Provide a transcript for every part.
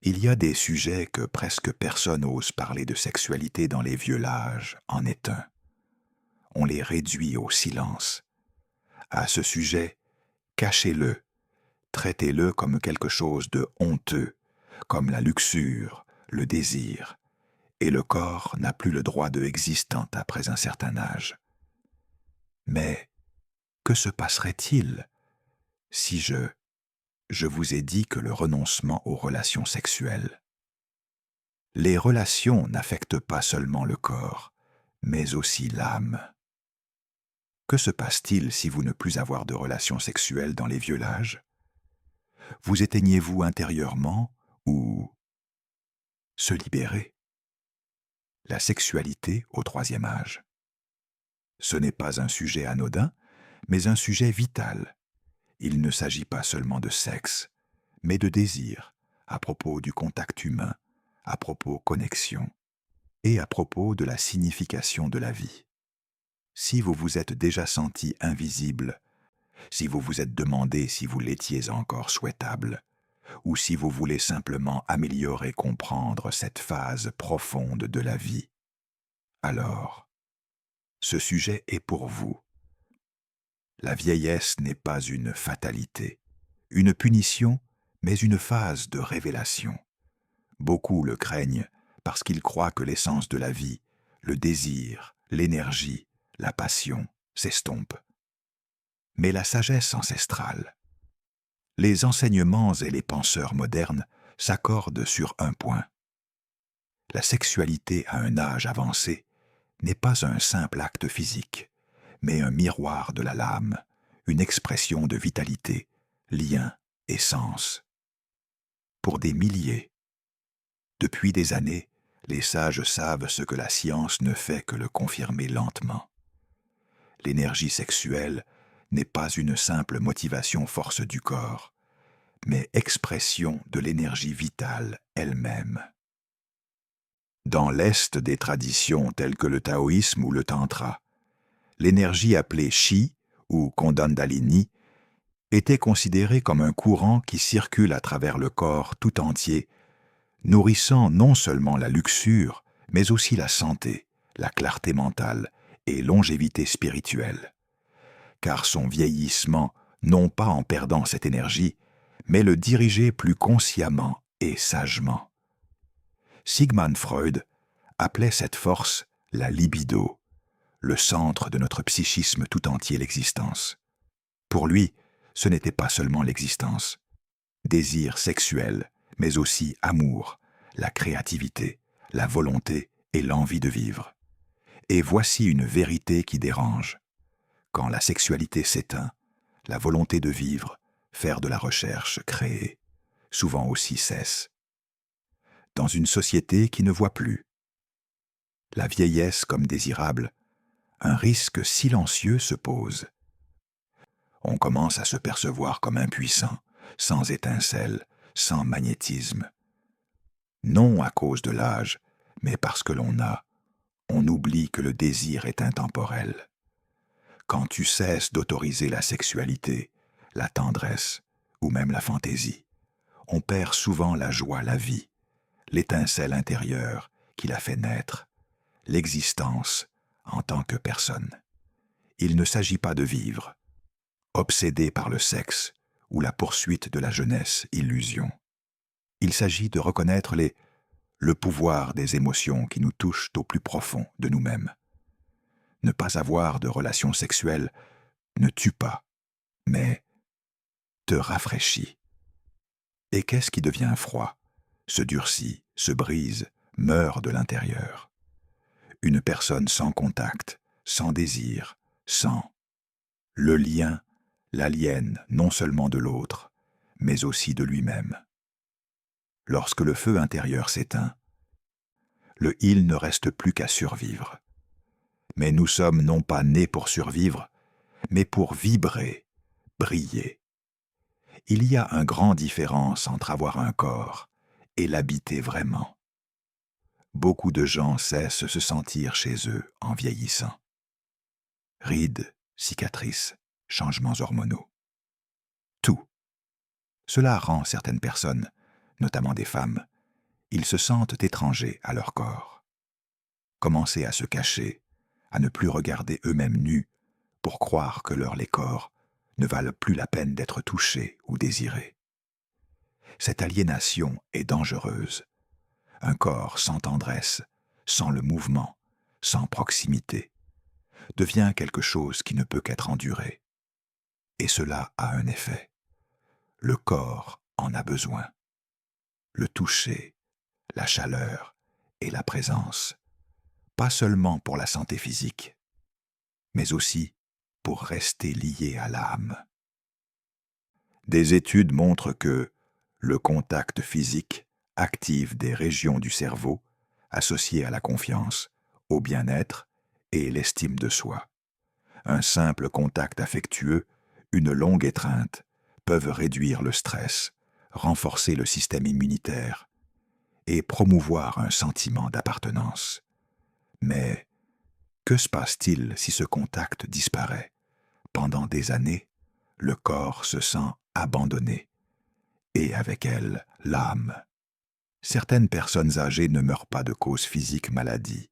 Il y a des sujets que presque personne n'ose parler de sexualité dans les vieux l'âge en est un. On les réduit au silence. À ce sujet, cachez-le, traitez-le comme quelque chose de honteux, comme la luxure, le désir, et le corps n'a plus le droit de existante après un certain âge. Mais que se passerait-il si je vous ai dit que le renoncement aux relations sexuelles, les relations n'affectent pas seulement le corps, mais aussi l'âme. Que se passe-t-il si vous ne plus avoir de relations sexuelles dans les vieux l'âge? Vous éteignez-vous intérieurement ou se libérer? La sexualité au troisième âge. Ce n'est pas un sujet anodin, mais un sujet vital. Il ne s'agit pas seulement de sexe, mais de désir, à propos du contact humain, à propos connexion, et à propos de la signification de la vie. Si vous vous êtes déjà senti invisible, si vous vous êtes demandé si vous l'étiez encore souhaitable, ou si vous voulez simplement améliorer, comprendre cette phase profonde de la vie, alors, ce sujet est pour vous. La vieillesse n'est pas une fatalité, une punition, mais une phase de révélation. Beaucoup le craignent parce qu'ils croient que l'essence de la vie, le désir, l'énergie, la passion, s'estompent. Mais la sagesse ancestrale, les enseignements et les penseurs modernes s'accordent sur un point. La sexualité à un âge avancé n'est pas un simple acte physique, mais un miroir de l'âme, une expression de vitalité, lien et sens. Pour des milliers, depuis des années, les sages savent ce que la science ne fait que le confirmer lentement. L'énergie sexuelle n'est pas une simple motivation force du corps, mais expression de l'énergie vitale elle-même. Dans l'Est des traditions telles que le taoïsme ou le tantra, l'énergie appelée chi ou kundalini était considérée comme un courant qui circule à travers le corps tout entier, nourrissant non seulement la luxure, mais aussi la santé, la clarté mentale et longévité spirituelle. Car son vieillissement, non pas en perdant cette énergie, mais le diriger plus consciemment et sagement. Sigmund Freud appelait cette force la libido, le centre de notre psychisme tout entier, l'existence. Pour lui, ce n'était pas seulement l'existence. Désir sexuel, mais aussi amour, la créativité, la volonté et l'envie de vivre. Et voici une vérité qui dérange. Quand la sexualité s'éteint, la volonté de vivre, faire de la recherche, créer, souvent aussi cesse. Dans une société qui ne voit plus la vieillesse comme désirable, un risque silencieux se pose. On commence à se percevoir comme impuissant, sans étincelle, sans magnétisme. Non à cause de l'âge, mais parce que on oublie que le désir est intemporel. Quand tu cesses d'autoriser la sexualité, la tendresse ou même la fantaisie, on perd souvent la joie, la vie, l'étincelle intérieure qui la fait naître, l'existence en tant que personne. Il ne s'agit pas de vivre, obsédé par le sexe ou la poursuite de la jeunesse, illusion. Il s'agit de reconnaître le pouvoir des émotions qui nous touchent au plus profond de nous-mêmes. Ne pas avoir de relations sexuelles ne tue pas, mais te rafraîchit. Et qu'est-ce qui devient froid, se durcit, se brise, meurt de l'intérieur? Une personne sans contact, sans désir, sans le lien, l'aliène non seulement de l'autre, mais aussi de lui-même. Lorsque le feu intérieur s'éteint, le il ne reste plus qu'à survivre. Mais nous sommes non pas nés pour survivre, mais pour vibrer, briller. Il y a une grande différence entre avoir un corps et l'habiter vraiment. Beaucoup de gens cessent de se sentir chez eux en vieillissant. Rides, cicatrices, changements hormonaux. Tout. Cela rend certaines personnes, notamment des femmes, ils se sentent étrangers à leur corps. Commencez à se cacher, à ne plus regarder eux-mêmes nus pour croire que leurs corps ne valent plus la peine d'être touchés ou désirés. Cette aliénation est dangereuse. Un corps sans tendresse, sans le mouvement, sans proximité, devient quelque chose qui ne peut qu'être enduré. Et cela a un effet. Le corps en a besoin. Le toucher, la chaleur et la présence, pas seulement pour la santé physique, mais aussi pour rester lié à l'âme. Des études montrent que le contact physique active des régions du cerveau associées à la confiance, au bien-être et l'estime de soi. Un simple contact affectueux, une longue étreinte, peuvent réduire le stress, renforcer le système immunitaire et promouvoir un sentiment d'appartenance. Mais que se passe-t-il si ce contact disparaît? Pendant des années, le corps se sent abandonné, et avec elle, l'âme. Certaines personnes âgées ne meurent pas de cause physique maladie,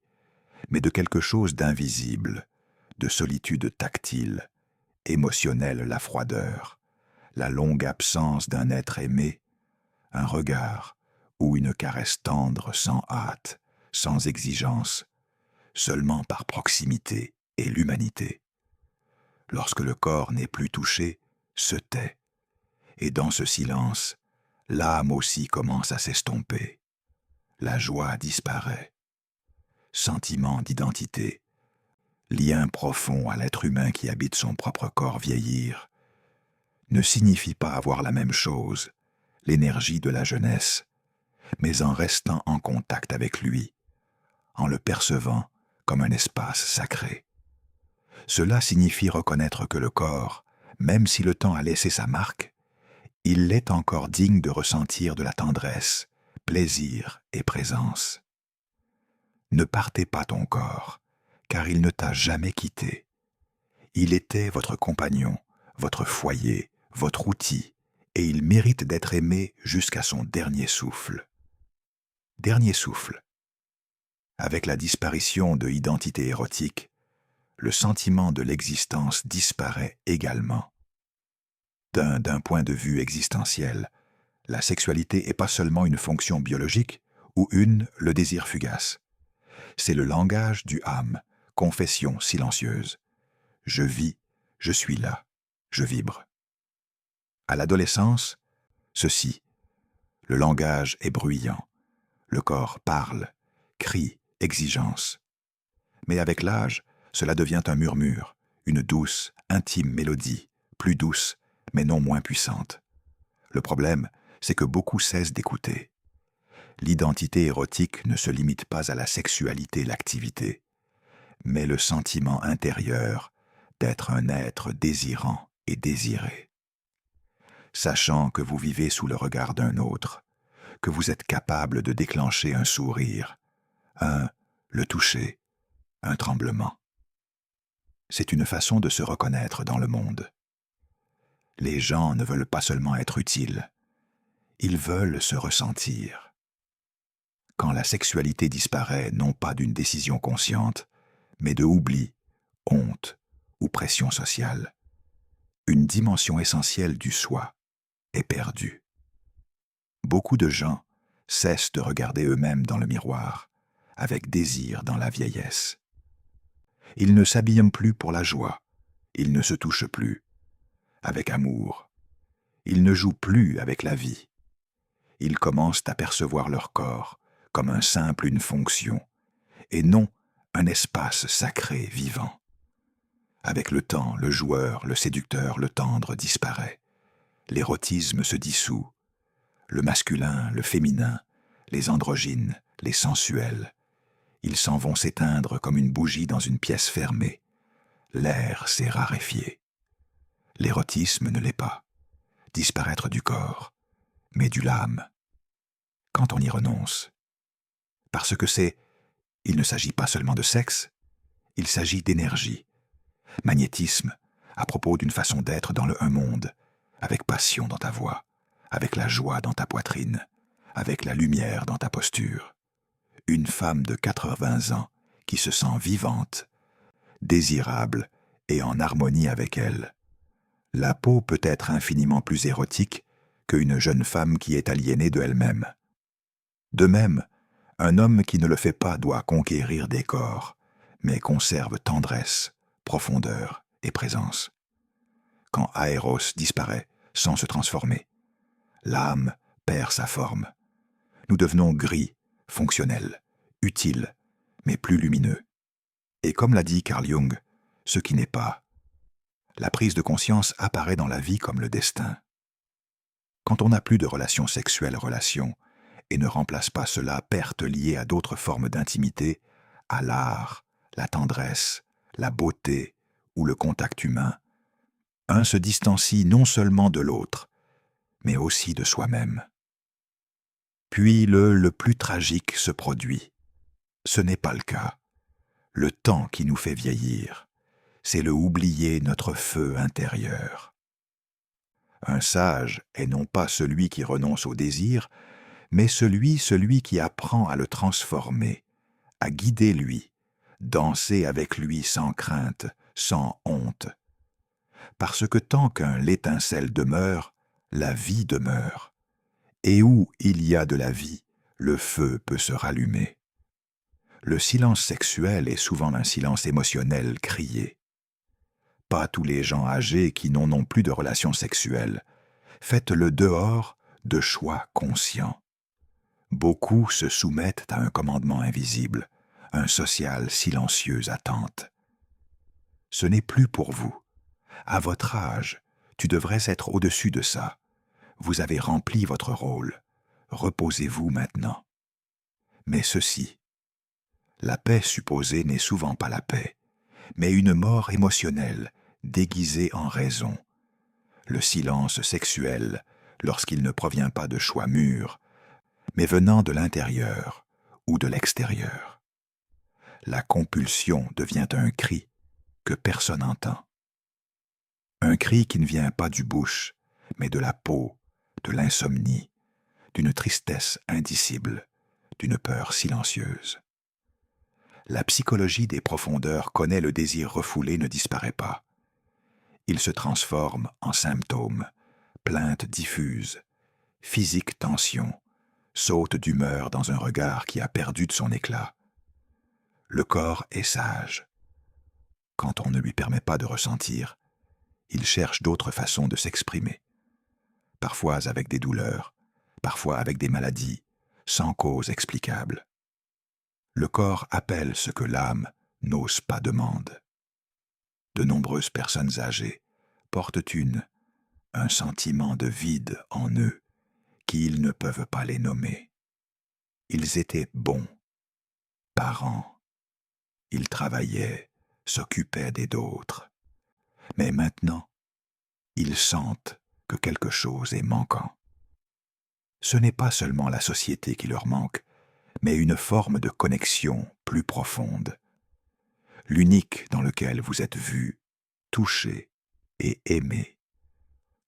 mais de quelque chose d'invisible, de solitude tactile, émotionnelle la froideur, la longue absence d'un être aimé, un regard ou une caresse tendre sans hâte, sans exigence, seulement par proximité et l'humanité. Lorsque le corps n'est plus touché, se tait, et dans ce silence, l'âme aussi commence à s'estomper. La joie disparaît. Sentiment d'identité, lien profond à l'être humain qui habite son propre corps vieillir, ne signifie pas avoir la même chose, l'énergie de la jeunesse, mais en restant en contact avec lui, en le percevant comme un espace sacré. Cela signifie reconnaître que le corps, même si le temps a laissé sa marque, il est encore digne de ressentir de la tendresse, plaisir et présence. Ne partez pas ton corps, car il ne t'a jamais quitté. Il était votre compagnon, votre foyer, votre outil, et il mérite d'être aimé jusqu'à son dernier souffle. Dernier souffle. Avec la disparition de l'identité érotique, le sentiment de l'existence disparaît également. D'un point de vue existentiel, la sexualité n'est pas seulement une fonction biologique ou le désir fugace. C'est le langage du âme, confession silencieuse. Je vis, je suis là, je vibre. À l'adolescence, ceci, le langage est bruyant, le corps parle, crie, exigence. Mais avec l'âge, cela devient un murmure, une douce, intime mélodie, plus douce, mais non moins puissante. Le problème, c'est que beaucoup cessent d'écouter. L'identité érotique ne se limite pas à la sexualité et l'activité, mais le sentiment intérieur d'être un être désirant et désiré. Sachant que vous vivez sous le regard d'un autre, que vous êtes capable de déclencher un sourire, le toucher, un tremblement. C'est une façon de se reconnaître dans le monde. Les gens ne veulent pas seulement être utiles, ils veulent se ressentir. Quand la sexualité disparaît non pas d'une décision consciente, mais de oubli, honte ou pression sociale, une dimension essentielle du soi est perdue. Beaucoup de gens cessent de regarder eux-mêmes dans le miroir, avec désir dans la vieillesse. Ils ne s'habillent plus pour la joie, ils ne se touchent plus, avec amour. Ils ne jouent plus avec la vie. Ils commencent à percevoir leur corps comme une fonction, et non un espace sacré vivant. Avec le temps, le joueur, le séducteur, le tendre disparaît. L'érotisme se dissout. Le masculin, le féminin, les androgynes, les sensuels, ils s'en vont s'éteindre comme une bougie dans une pièce fermée. L'air s'est raréfié. L'érotisme ne l'est pas. Disparaître du corps, mais du l'âme. Quand on y renonce. Parce que il ne s'agit pas seulement de sexe, il s'agit d'énergie. Magnétisme, à propos d'une façon d'être dans un monde, avec passion dans ta voix, avec la joie dans ta poitrine, avec la lumière dans ta posture. Une femme de 80 ans qui se sent vivante, désirable et en harmonie avec elle. La peau peut être infiniment plus érotique qu'une jeune femme qui est aliénée de elle-même. De même, un homme qui ne le fait pas doit conquérir des corps, mais conserve tendresse, profondeur et présence. Quand Aéros disparaît sans se transformer, l'âme perd sa forme. Nous devenons gris, fonctionnels, utiles, mais plus lumineux. Et comme l'a dit Carl Jung, ce qui n'est pas. La prise de conscience apparaît dans la vie comme le destin. Quand on n'a plus de relations sexuelles et ne remplace pas cela perte liée à d'autres formes d'intimité, à l'art, la tendresse, la beauté ou le contact humain, un se distancie non seulement de l'autre, mais aussi de soi-même. Puis le plus tragique se produit. Ce n'est pas le cas. Le temps qui nous fait vieillir, c'est le oublier notre feu intérieur. Un sage est non pas celui qui renonce au désir, mais celui qui apprend à le transformer, à guider lui, danser avec lui sans crainte, sans honte. Parce que tant l'étincelle demeure, la vie demeure. Et où il y a de la vie, le feu peut se rallumer. Le silence sexuel est souvent un silence émotionnel crié. Pas tous les gens âgés qui n'ont non plus de relations sexuelles. Faites-le dehors de choix conscients. Beaucoup se soumettent à un commandement invisible, un social silencieux attente. Ce n'est plus pour vous. À votre âge, tu devrais être au-dessus de ça. Vous avez rempli votre rôle. Reposez-vous maintenant. Mais ceci, la paix supposée n'est souvent pas la paix, mais une mort émotionnelle déguisée en raison. Le silence sexuel, lorsqu'il ne provient pas de choix mûrs, mais venant de l'intérieur ou de l'extérieur. La compulsion devient un cri que personne n'entend. Un cri qui ne vient pas du bouche, mais de la peau, de l'insomnie, d'une tristesse indicible, d'une peur silencieuse. La psychologie des profondeurs connaît le désir refoulé ne disparaît pas. Il se transforme en symptômes, plaintes diffuses, physique tension, saute d'humeur dans un regard qui a perdu de son éclat. Le corps est sage. Quand on ne lui permet pas de ressentir, il cherche d'autres façons de s'exprimer. Parfois avec des douleurs, parfois avec des maladies, sans cause explicable. Le corps appelle ce que l'âme n'ose pas demander. De nombreuses personnes âgées portent un sentiment de vide en eux qu'ils ne peuvent pas les nommer. Ils étaient bons, parents, ils travaillaient, s'occupaient des d'autres. Mais maintenant, ils sentent que quelque chose est manquant. Ce n'est pas seulement la société qui leur manque, mais une forme de connexion plus profonde. L'unique dans lequel vous êtes vu, touché et aimé,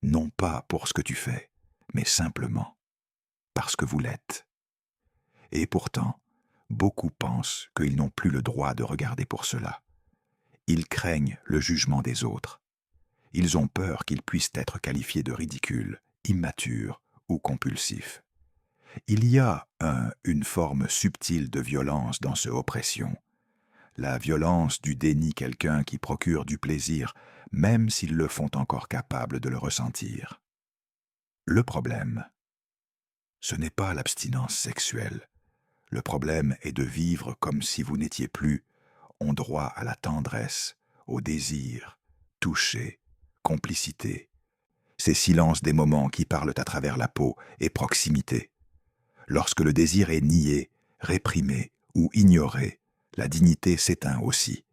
non pas pour ce que tu fais, mais simplement parce que vous l'êtes. Et pourtant, beaucoup pensent qu'ils n'ont plus le droit de regarder pour cela. Ils craignent le jugement des autres. Ils ont peur qu'ils puissent être qualifiés de ridicules, immatures ou compulsifs. Il y a une forme subtile de violence dans ce oppression. La violence du déni quelqu'un qui procure du plaisir, même s'ils le font encore capable de le ressentir. Le problème, ce n'est pas l'abstinence sexuelle. Le problème est de vivre comme si vous n'étiez plus en droit à la tendresse, au désir, toucher, complicité, ces silences des moments qui parlent à travers la peau et proximité. Lorsque le désir est nié, réprimé ou ignoré, la dignité s'éteint aussi.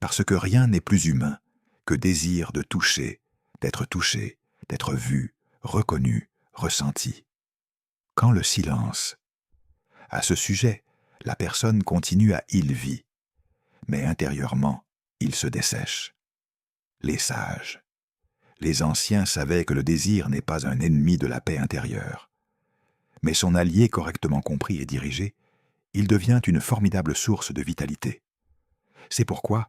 Parce que rien n'est plus humain que désir de toucher, d'être vu, reconnu, ressenti. Quand le silence. À ce sujet, la personne continue à il vit, mais intérieurement, il se dessèche. Les sages. Les anciens savaient que le désir n'est pas un ennemi de la paix intérieure. Mais son allié correctement compris et dirigé, il devient une formidable source de vitalité. C'est pourquoi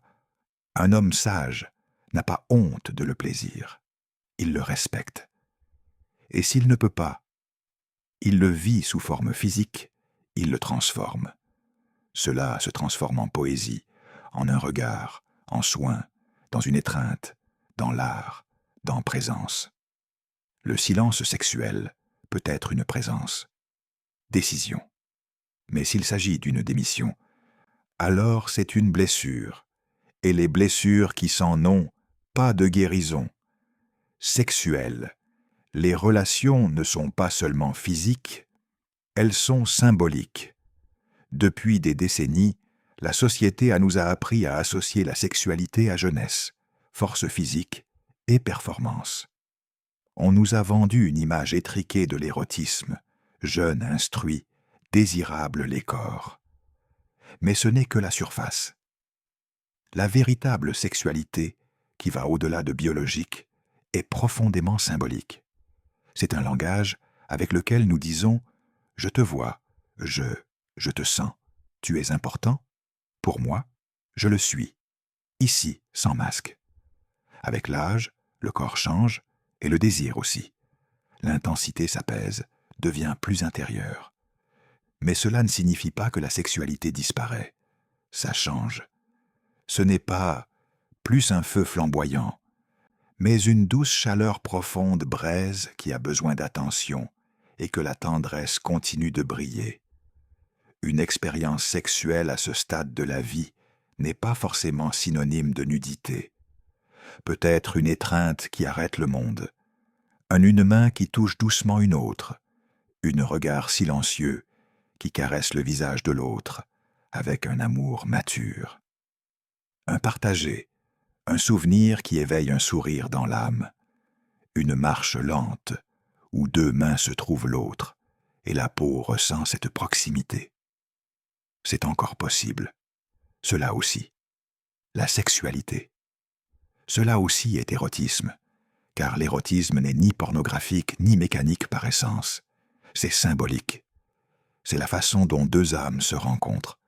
un homme sage n'a pas honte de le plaisir. Il le respecte. Et s'il ne peut pas, il le vit sous forme physique, il le transforme. Cela se transforme en poésie, en un regard, en soin, dans une étreinte, dans l'art, dans présence. Le silence sexuel peut être une présence. Décision. Mais s'il s'agit d'une démission, alors c'est une blessure, et les blessures qui s'en ont pas de guérison. Sexuelles, les relations ne sont pas seulement physiques, elles sont symboliques. Depuis des décennies, la société nous a appris à associer la sexualité à jeunesse, force physique et performance. On nous a vendu une image étriquée de l'érotisme, jeune, instruit, désirable les corps. Mais ce n'est que la surface. La véritable sexualité, qui va au-delà de biologique, est profondément symbolique. C'est un langage avec lequel nous disons « je te vois, je te sens, tu es important, pour moi, je le suis, ici, sans masque ». Avec l'âge, le corps change et le désir aussi. L'intensité s'apaise, devient plus intérieure. Mais cela ne signifie pas que la sexualité disparaît. Ça change. Ce n'est pas plus un feu flamboyant, mais une douce chaleur profonde braise qui a besoin d'attention et que la tendresse continue de briller. Une expérience sexuelle à ce stade de la vie n'est pas forcément synonyme de nudité. Peut-être une étreinte qui arrête le monde, une main qui touche doucement une autre, un regard silencieux qui caresse le visage de l'autre avec un amour mature. Un partagé, un souvenir qui éveille un sourire dans l'âme, une marche lente où deux mains se trouvent l'autre et la peau ressent cette proximité. C'est encore possible. Cela aussi. La sexualité. Cela aussi est érotisme, car l'érotisme n'est ni pornographique ni mécanique par essence. C'est symbolique. C'est la façon dont deux âmes se rencontrent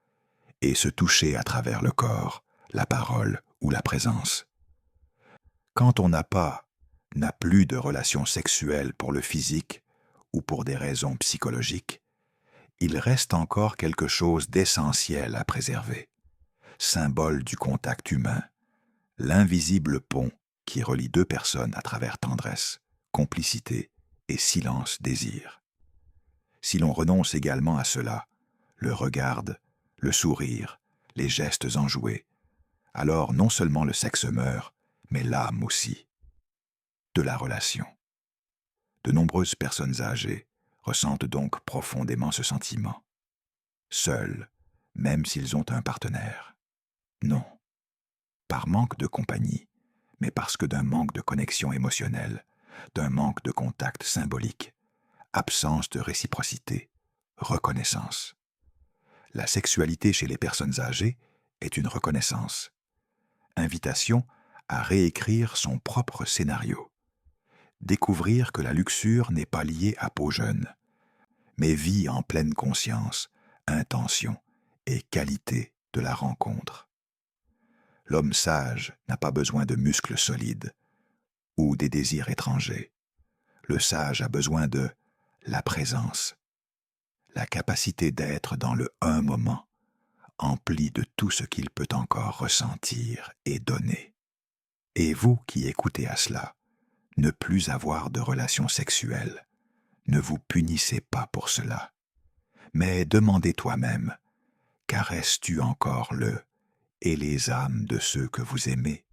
et se toucher à travers le corps, la parole ou la présence. Quand on n'a plus de relation sexuelle pour le physique ou pour des raisons psychologiques, il reste encore quelque chose d'essentiel à préserver. Symbole du contact humain, l'invisible pont qui relie deux personnes à travers tendresse, complicité et silence-désir. Si l'on renonce également à cela, le regard, le sourire, les gestes enjoués, alors non seulement le sexe meurt, mais l'âme aussi. De la relation. De nombreuses personnes âgées ressentent donc profondément ce sentiment. Seuls, même s'ils ont un partenaire. Non. Par manque de compagnie, mais parce que d'un manque de connexion émotionnelle, d'un manque de contact symbolique, absence de réciprocité, reconnaissance. La sexualité chez les personnes âgées est une reconnaissance. Invitation à réécrire son propre scénario. Découvrir que la luxure n'est pas liée à peau jeune, mais vie en pleine conscience, intention et qualité de la rencontre. L'homme sage n'a pas besoin de muscles solides ou des désirs étrangers. Le sage a besoin de la présence, la capacité d'être dans le un moment, empli de tout ce qu'il peut encore ressentir et donner. Et vous qui écoutez à cela, ne plus avoir de relations sexuelles, ne vous punissez pas pour cela, mais demandez toi-même, caresses-tu encore le et les âmes de ceux que vous aimez?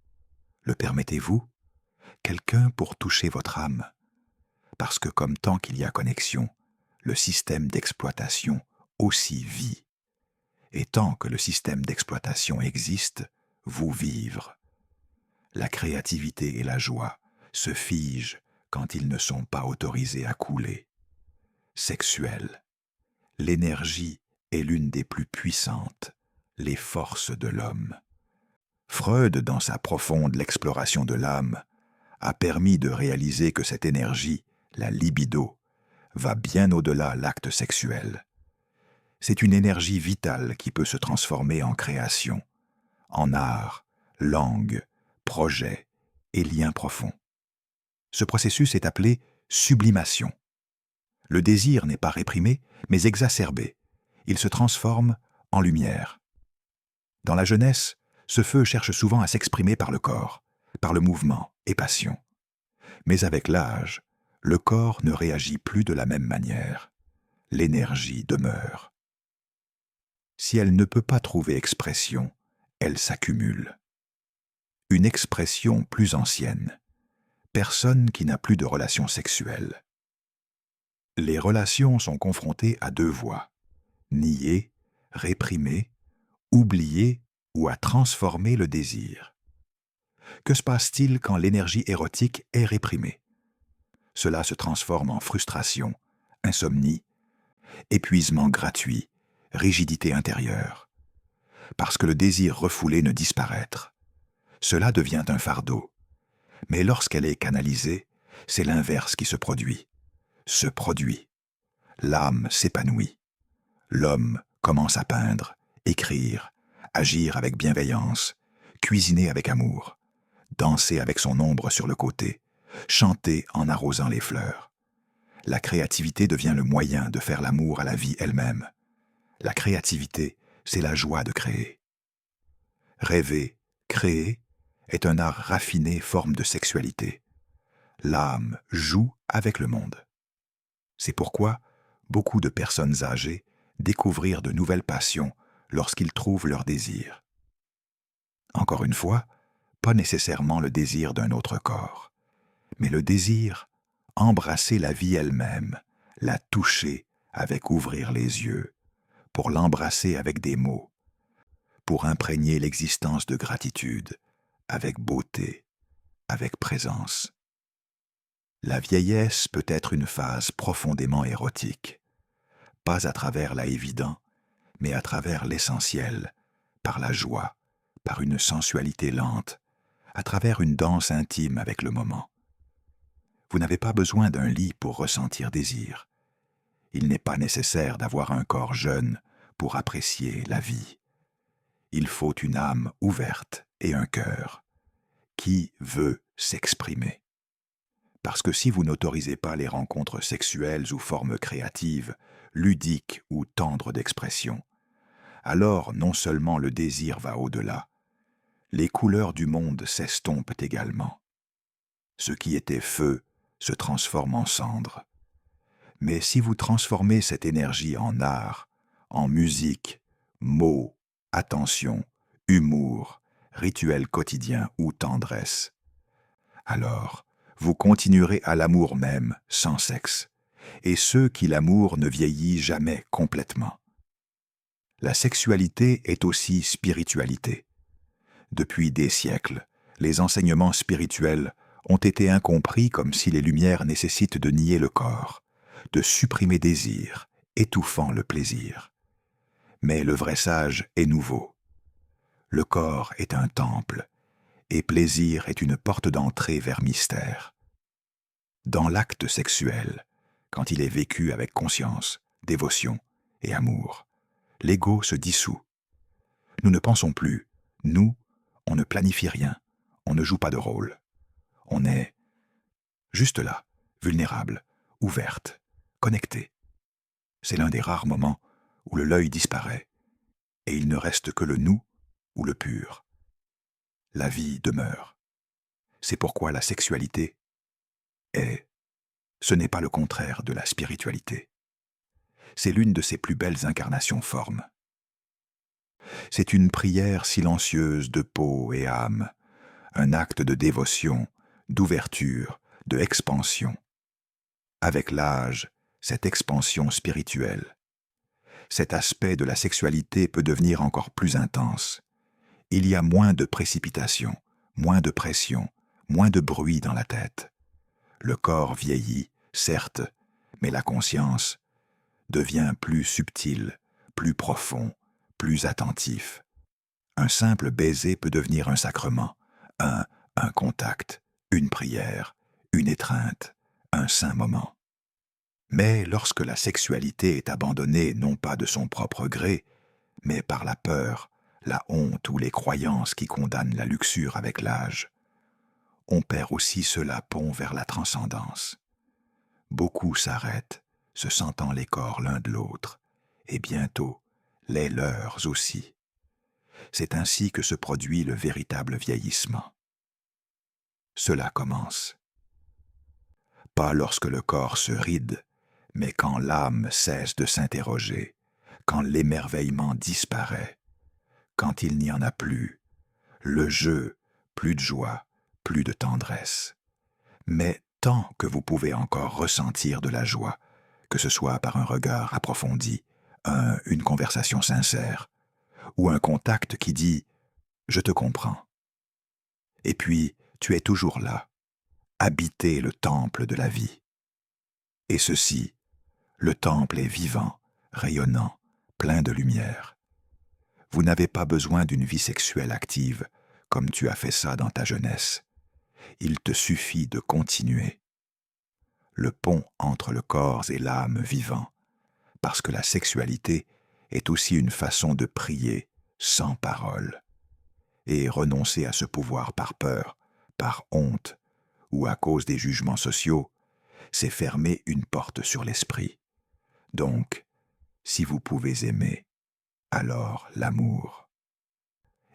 Le permettez-vous? Quelqu'un pour toucher votre âme? Parce que comme tant qu'il y a connexion, le système d'exploitation aussi vit. Et tant que le système d'exploitation existe, vous vivre. La créativité et la joie se figent quand ils ne sont pas autorisés à couler. Sexuel. L'énergie est l'une des plus puissantes, les forces de l'homme. Freud, dans sa profonde exploration de l'âme, a permis de réaliser que cette énergie, la libido, va bien au-delà l'acte sexuel. C'est une énergie vitale qui peut se transformer en création, en art, langue, projet et lien profond. Ce processus est appelé sublimation. Le désir n'est pas réprimé, mais exacerbé. Il se transforme en lumière. Dans la jeunesse, ce feu cherche souvent à s'exprimer par le corps, par le mouvement et passion. Mais avec l'âge, le corps ne réagit plus de la même manière. L'énergie demeure. Si elle ne peut pas trouver expression, elle s'accumule. Une expression plus ancienne. Personne qui n'a plus de relations sexuelles. Les relations sont confrontées à deux voies. Nier, réprimer, oublier ou à transformer le désir. Que se passe-t-il quand l'énergie érotique est réprimée? Cela se transforme en frustration, insomnie, épuisement gratuit, rigidité intérieure. Parce que le désir refoulé ne disparaître. Cela devient un fardeau. Mais lorsqu'elle est canalisée, c'est l'inverse qui se produit. L'âme s'épanouit. L'homme commence à peindre, écrire, agir avec bienveillance, cuisiner avec amour, danser avec son ombre sur le côté, chanter en arrosant les fleurs. La créativité devient le moyen de faire l'amour à la vie elle-même. La créativité, c'est la joie de créer. Rêver, créer, est un art raffiné forme de sexualité. L'âme joue avec le monde. C'est pourquoi beaucoup de personnes âgées découvrirent de nouvelles passions lorsqu'ils trouvent leur désir. Encore une fois, pas nécessairement le désir d'un autre corps, mais le désir embrasser la vie elle-même, la toucher avec ouvrir les yeux, pour l'embrasser avec des mots, pour imprégner l'existence de gratitude, avec beauté, avec présence. La vieillesse peut être une phase profondément érotique, pas à travers l'évident, mais à travers l'essentiel, par la joie, par une sensualité lente, à travers une danse intime avec le moment. Vous n'avez pas besoin d'un lit pour ressentir désir. Il n'est pas nécessaire d'avoir un corps jeune pour apprécier la vie. Il faut une âme ouverte et un cœur qui veut s'exprimer. Parce que si vous n'autorisez pas les rencontres sexuelles ou formes créatives, ludiques ou tendres d'expression, alors non seulement le désir va au-delà, les couleurs du monde s'estompent également. Ce qui était feu se transforme en cendre. Mais si vous transformez cette énergie en art, en musique, mots, attention, humour, rituel quotidien ou tendresse, alors vous continuerez à l'amour même sans sexe, et ceux qui l'amour ne vieillit jamais complètement. La sexualité est aussi spiritualité. Depuis des siècles, les enseignements spirituels ont été incompris comme si les lumières nécessitent de nier le corps, de supprimer désir, étouffant le plaisir. Mais le vrai sage est nouveau. Le corps est un temple, et plaisir est une porte d'entrée vers mystère. Dans l'acte sexuel, quand il est vécu avec conscience, dévotion et amour, l'ego se dissout. Nous ne pensons plus, nous, on ne planifie rien, on ne joue pas de rôle. On est juste là, vulnérable, ouverte, connectée. C'est l'un des rares moments où l'œil disparaît, et il ne reste que le nous ou le pur. La vie demeure. C'est pourquoi la sexualité ce n'est pas le contraire de la spiritualité. C'est l'une de ses plus belles incarnations formes. C'est une prière silencieuse de peau et âme, un acte de dévotion, d'ouverture, de expansion. Avec l'âge, cette expansion spirituelle, cet aspect de la sexualité peut devenir encore plus intense. Il y a moins de précipitation, moins de pression, moins de bruit dans la tête. Le corps vieillit, certes, mais la conscience devient plus subtile, plus profond, plus attentif. Un simple baiser peut devenir un sacrement, un contact, une prière, une étreinte, un saint moment. Mais lorsque la sexualité est abandonnée non pas de son propre gré, mais par la peur, la honte ou les croyances qui condamnent la luxure avec l'âge, on perd aussi cela pont vers la transcendance. Beaucoup s'arrêtent, se sentant les corps l'un de l'autre, et bientôt les leurs aussi. C'est ainsi que se produit le véritable vieillissement. Cela commence. Pas lorsque le corps se ride, mais quand l'âme cesse de s'interroger, quand l'émerveillement disparaît, quand il n'y en a plus, le jeu, plus de joie, plus de tendresse. Mais tant que vous pouvez encore ressentir de la joie, que ce soit par un regard approfondi, une conversation sincère, ou un contact qui dit « je te comprends ». Et puis, tu es toujours là, habiter le temple de la vie. Et ceci, le temple est vivant, rayonnant, plein de lumière. Vous n'avez pas besoin d'une vie sexuelle active, comme tu as fait ça dans ta jeunesse. Il te suffit de continuer. Le pont entre le corps et l'âme vivant, parce que la sexualité est aussi une façon de prier sans parole. Et renoncer à ce pouvoir par peur, par honte, ou à cause des jugements sociaux, c'est fermer une porte sur l'esprit. Donc, si vous pouvez aimer, alors l'amour.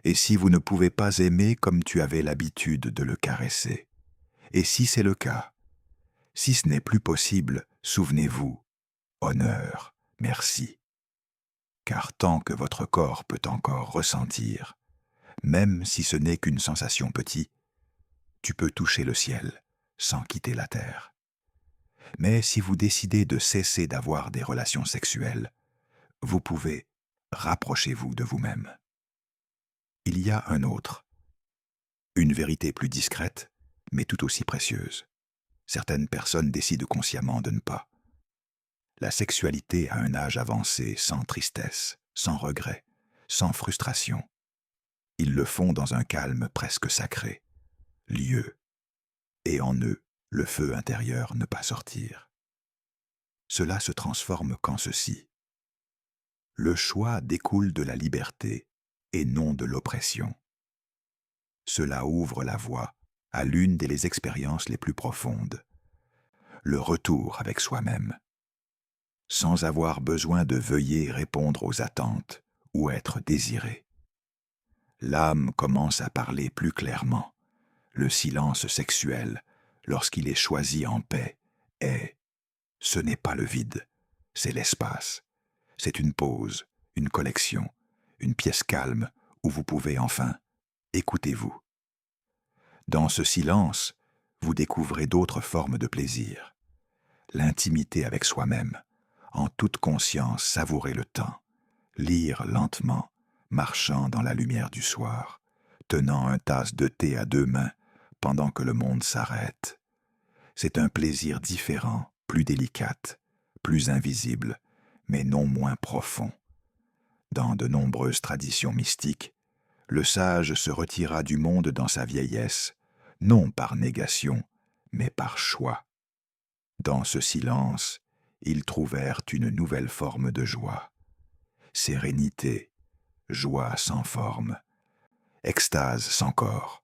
Et si vous ne pouvez pas aimer comme tu avais l'habitude de le caresser, et si c'est le cas, si ce n'est plus possible, souvenez-vous, honneur, merci. Car tant que votre corps peut encore ressentir, même si ce n'est qu'une sensation petite, tu peux toucher le ciel sans quitter la terre. Mais si vous décidez de cesser d'avoir des relations sexuelles, vous pouvez, rapprochez-vous de vous-même. Il y a un autre, une vérité plus discrète, mais tout aussi précieuse. Certaines personnes décident consciemment de ne pas. La sexualité à un âge avancé, sans tristesse, sans regret, sans frustration. Ils le font dans un calme presque sacré, lieu, et en eux, le feu intérieur ne pas sortir. Cela se transforme qu'en ceci. Le choix découle de la liberté et non de l'oppression. Cela ouvre la voie à l'une des expériences les plus profondes, le retour avec soi-même, sans avoir besoin de veuiller répondre aux attentes ou être désiré. L'âme commence à parler plus clairement. Le silence sexuel, lorsqu'il est choisi en paix, ce n'est pas le vide, c'est l'espace. C'est une pause, une collection, une pièce calme où vous pouvez enfin, écoutez-vous. Dans ce silence, vous découvrez d'autres formes de plaisir. L'intimité avec soi-même, en toute conscience savourer le temps, lire lentement, marchant dans la lumière du soir, tenant un tasse de thé à deux mains pendant que le monde s'arrête. C'est un plaisir différent, plus délicat, plus invisible, mais non moins profond. Dans de nombreuses traditions mystiques, le sage se retira du monde dans sa vieillesse, non par négation, mais par choix. Dans ce silence, ils trouvèrent une nouvelle forme de joie. Sérénité, joie sans forme, extase sans corps,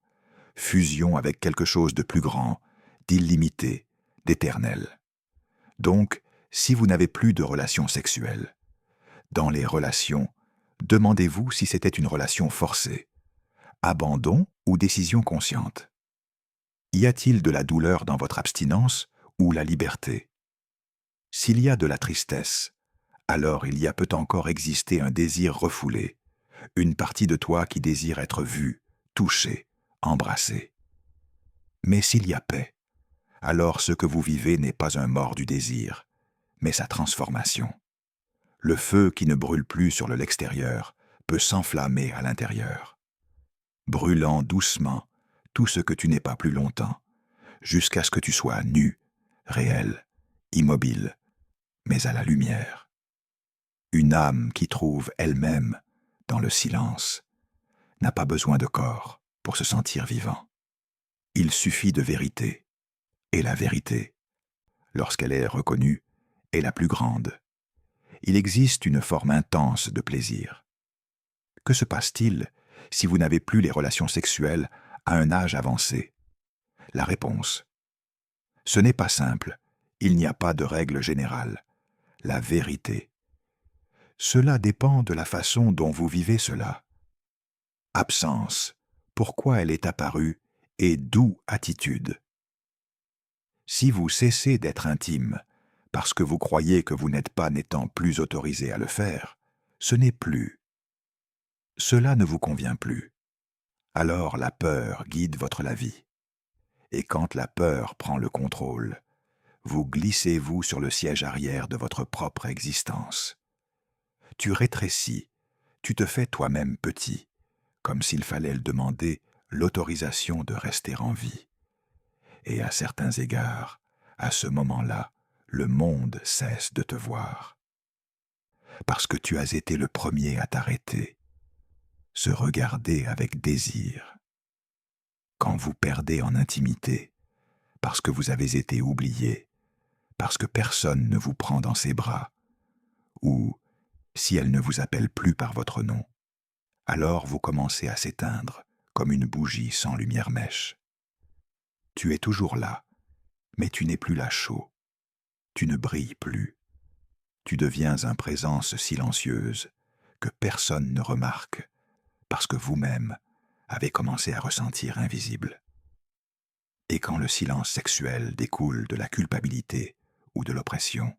fusion avec quelque chose de plus grand, d'illimité, d'éternel. Donc, si vous n'avez plus de relations sexuelles, dans les relations, demandez-vous si c'était une relation forcée, abandon ou décision consciente. Y a-t-il de la douleur dans votre abstinence ou la liberté? S'il y a de la tristesse, alors il y a peut encore exister un désir refoulé, une partie de toi qui désire être vue, touchée, embrassée. Mais s'il y a paix, alors ce que vous vivez n'est pas un mort du désir, mais sa transformation. Le feu qui ne brûle plus sur l'extérieur peut s'enflammer à l'intérieur, brûlant doucement tout ce que tu n'es pas plus longtemps, jusqu'à ce que tu sois nu, réel, immobile, mais à la lumière. Une âme qui trouve elle-même, dans le silence, n'a pas besoin de corps pour se sentir vivant. Il suffit de vérité, et la vérité, lorsqu'elle est reconnue, est la plus grande. Il existe une forme intense de plaisir. Que se passe-t-il si vous n'avez plus les relations sexuelles à un âge avancé? La réponse: ce n'est pas simple, il n'y a pas de règle générale. La vérité: cela dépend de la façon dont vous vivez cela. Absence: pourquoi elle est apparue et d'où attitude? Si vous cessez d'être intime parce que vous croyez que vous n'êtes pas n'étant plus autorisé à le faire, ce n'est plus. Cela ne vous convient plus. Alors la peur guide votre vie. Et quand la peur prend le contrôle, vous glissez-vous sur le siège arrière de votre propre existence. Tu rétrécis, tu te fais toi-même petit, comme s'il fallait demander l'autorisation de rester en vie. Et à certains égards, à ce moment-là, le monde cesse de te voir. Parce que tu as été le premier à t'arrêter, se regarder avec désir. Quand vous perdez en intimité, parce que vous avez été oublié, parce que personne ne vous prend dans ses bras, ou si elle ne vous appelle plus par votre nom, alors vous commencez à s'éteindre comme une bougie sans lumière-mèche. Tu es toujours là, mais tu n'es plus là chaud. Tu ne brilles plus. Tu deviens une présence silencieuse que personne ne remarque parce que vous-même avez commencé à ressentir invisible. Et quand le silence sexuel découle de la culpabilité ou de l'oppression,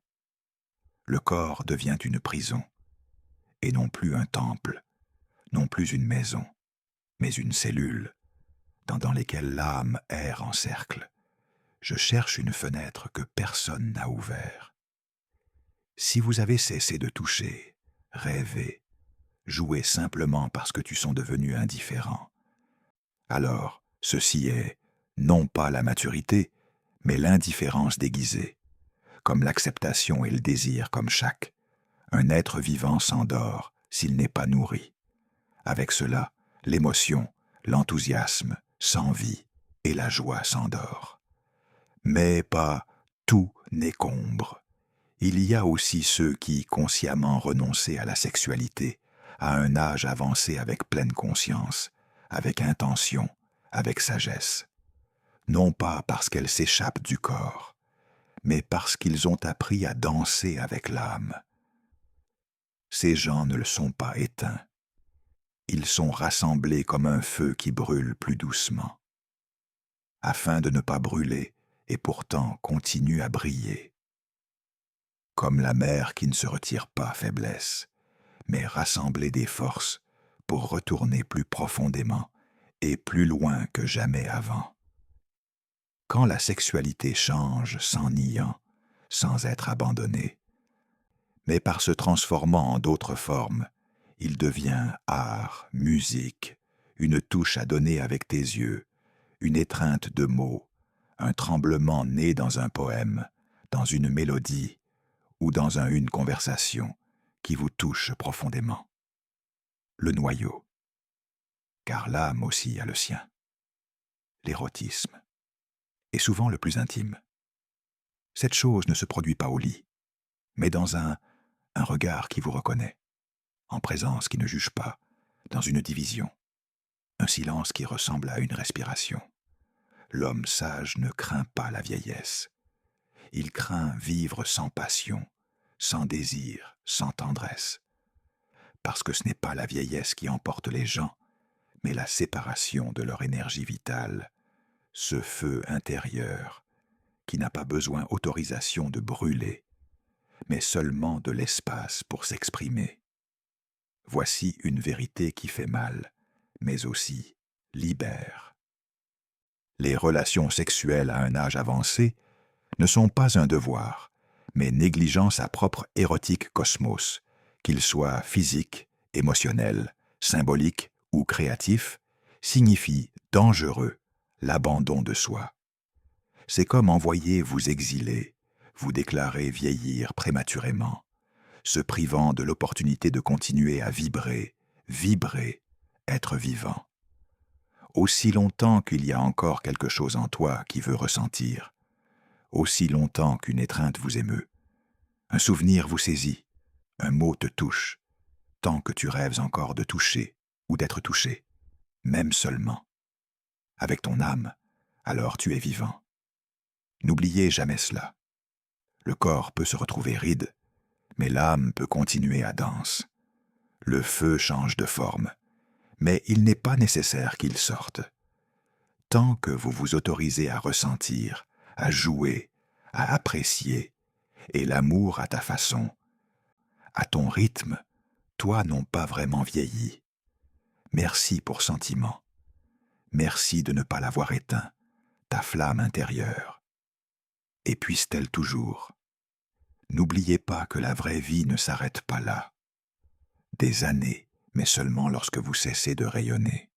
le corps devient une prison, et non plus un temple, non plus une maison, mais une cellule, dans laquelle l'âme erre en cercle. Je cherche une fenêtre que personne n'a ouverte. Si vous avez cessé de toucher, rêver, jouer simplement parce que tu sont devenus indifférents, alors ceci est non pas la maturité, mais l'indifférence déguisée, comme l'acceptation et le désir comme chaque. Un être vivant s'endort s'il n'est pas nourri. Avec cela, l'émotion, l'enthousiasme sans vie et la joie s'endort. Mais pas tout n'écombre. Il y a aussi ceux qui, consciemment renonçaient à la sexualité, à un âge avancé avec pleine conscience, avec intention, avec sagesse. Non pas parce qu'elle s'échappe du corps, mais parce qu'ils ont appris à danser avec l'âme. Ces gens ne le sont pas éteints. Ils sont rassemblés comme un feu qui brûle plus doucement, afin de ne pas brûler et pourtant continue à briller. Comme la mer qui ne se retire pas faiblesse, mais rassembler des forces pour retourner plus profondément et plus loin que jamais avant. Quand la sexualité change sans niant, sans être abandonnée, mais par se transformant en d'autres formes, il devient art, musique, une touche à donner avec tes yeux, une étreinte de mots, un tremblement né dans un poème, dans une mélodie ou dans une conversation qui vous touche profondément. Le noyau, car l'âme aussi a le sien. L'érotisme est souvent le plus intime. Cette chose ne se produit pas au lit, mais dans un regard qui vous reconnaît, en présence qui ne juge pas, dans une division, un silence qui ressemble à une respiration. L'homme sage ne craint pas la vieillesse. Il craint vivre sans passion, sans désir, sans tendresse. Parce que ce n'est pas la vieillesse qui emporte les gens, mais la séparation de leur énergie vitale, ce feu intérieur qui n'a pas besoin d'autorisation de brûler, mais seulement de l'espace pour s'exprimer. Voici une vérité qui fait mal, mais aussi libère. Les relations sexuelles à un âge avancé ne sont pas un devoir, mais négligeant sa propre érotique cosmos, qu'il soit physique, émotionnel, symbolique ou créatif, signifie dangereux l'abandon de soi. C'est comme envoyer vous exiler, vous déclarer vieillir prématurément, se privant de l'opportunité de continuer à vibrer, être vivant. Aussi longtemps qu'il y a encore quelque chose en toi qui veut ressentir, aussi longtemps qu'une étreinte vous émeut, Un souvenir vous saisit, un mot te touche, tant que tu rêves encore de toucher ou d'être touché, même seulement. Avec ton âme, alors tu es vivant. N'oubliez jamais cela. Le corps peut se retrouver ride, mais l'âme peut continuer à danse. Le feu change de forme, mais il n'est pas nécessaire qu'il sorte. Tant que vous vous autorisez à ressentir, à jouer, à apprécier, et l'amour à ta façon, à ton rythme, toi n'ont pas vraiment vieilli. Merci pour sentiment. Merci de ne pas l'avoir éteint, ta flamme intérieure. Et puisse-t-elle toujours. N'oubliez pas que la vraie vie ne s'arrête pas là. Des années, mais seulement lorsque vous cessez de rayonner.